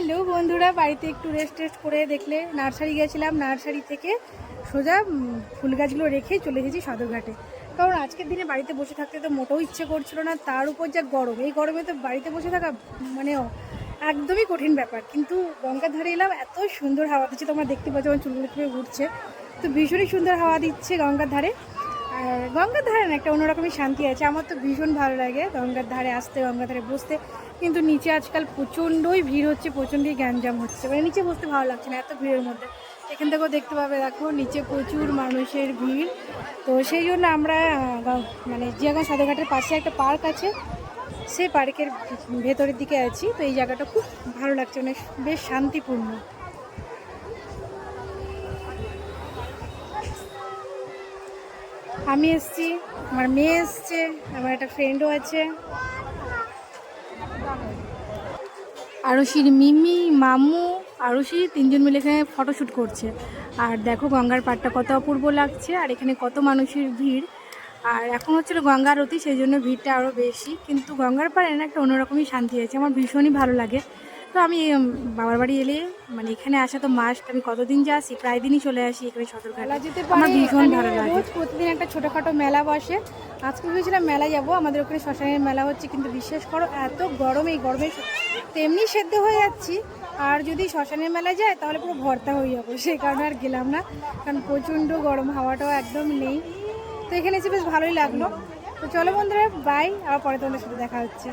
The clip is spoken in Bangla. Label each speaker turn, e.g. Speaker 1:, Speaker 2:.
Speaker 1: হ্যালো বন্ধুরা, বাড়িতে একটু রেস্ট করে দেখলে নার্সারি গেছিলাম। নার্সারি থেকে সোজা ফুল গাছগুলো রেখে চলে এসেছি সদরঘাটে। কারণ আজকের দিনে বাড়িতে বসে থাকতে তো মোটেও ইচ্ছে করছিল না, তার উপর যা গরম, এই গরমে তো বাড়িতে বসে থাকা মানে একদমই কঠিন ব্যাপার। কিন্তু গঙ্গার ধারে এলাম, এত সুন্দর হাওয়া দিচ্ছে, তোমরা দেখতে পাচ্ছ আমার চুলগুলো কীভাবে ঘুরছে। তো ভীষণই সুন্দর হাওয়া দিচ্ছে গঙ্গার ধারে। আর গঙ্গার ধারে না একটা অন্যরকমই শান্তি আছে, আমার তো ভীষণ ভালো লাগে গঙ্গার ধারে আসতে, গঙ্গার ধারে বসতে। কিন্তু নিচে আজকাল প্রচণ্ডই ভিড় হচ্ছে, প্রচণ্ডই গ্যাঞ্জাম হচ্ছে, মানে নিচে বসতে ভালো লাগছে না এত ভিড়ের মধ্যে। এখান থেকেও দেখতে পাবে, দেখো নিচে প্রচুর মানুষের ভিড়। তো সেই জন্য আমরা মানে জিয়াগঞ্জ সদরঘাটের পাশে একটা পার্ক আছে, সেই পার্কের ভেতরের দিকে আছি। তো এই জায়গাটা খুব ভালো লাগছে, মানে বেশ শান্তিপূর্ণ। আমি এসছি, আমার মেয়ে এসছে, আমার একটা ফ্রেন্ডও আছে, আরুষির মিমি, মামু, আরুষি তিনজন মিলে এখানে ফটোশ্যুট করছে। আর দেখো গঙ্গার পাড়টা কত অপূর্ব লাগছে, আর এখানে কত মানুষের ভিড়। আর এখন হচ্ছিল গঙ্গার আরতি, সেই জন্য ভিড়টা আরও বেশি। কিন্তু গঙ্গার পাড়ে না একটা অন্যরকমই শান্তি আছে, আমার ভীষণই ভালো লাগে। তো আমি বাবার বাড়ি এলে মানে এখানে আসা তো মাস্ট। আমি কতদিন যে আসি, প্রায় দিনই চলে আসি এখানে সদরঘাট। আমার ভীষণ ভালো লাগে। প্রতিদিন একটা ছোটোখাটো মেলা বসে। আজকে ভেবেছিলাম মেলা যাব, আমাদের ওখানে শ্মশানের মেলা হচ্ছে, কিন্তু বিশ্বাস করো এত গরম, এই গরমে তেমনি সেদ্ধ হয়ে যাচ্ছি। আর যদি শ্মশানের মেলা যায় তাহলে পুরো ভর্তা হয়ে যাবো, সেই কারণে আর গেলাম না। কারণ প্রচণ্ড গরম, হাওয়াটাও একদম নেই। তো এখানে এসে বেশ ভালোই লাগলো। তো চলো বন্ধুরা, বাই, আবার পরে তোমাদের সাথে দেখা হচ্ছে।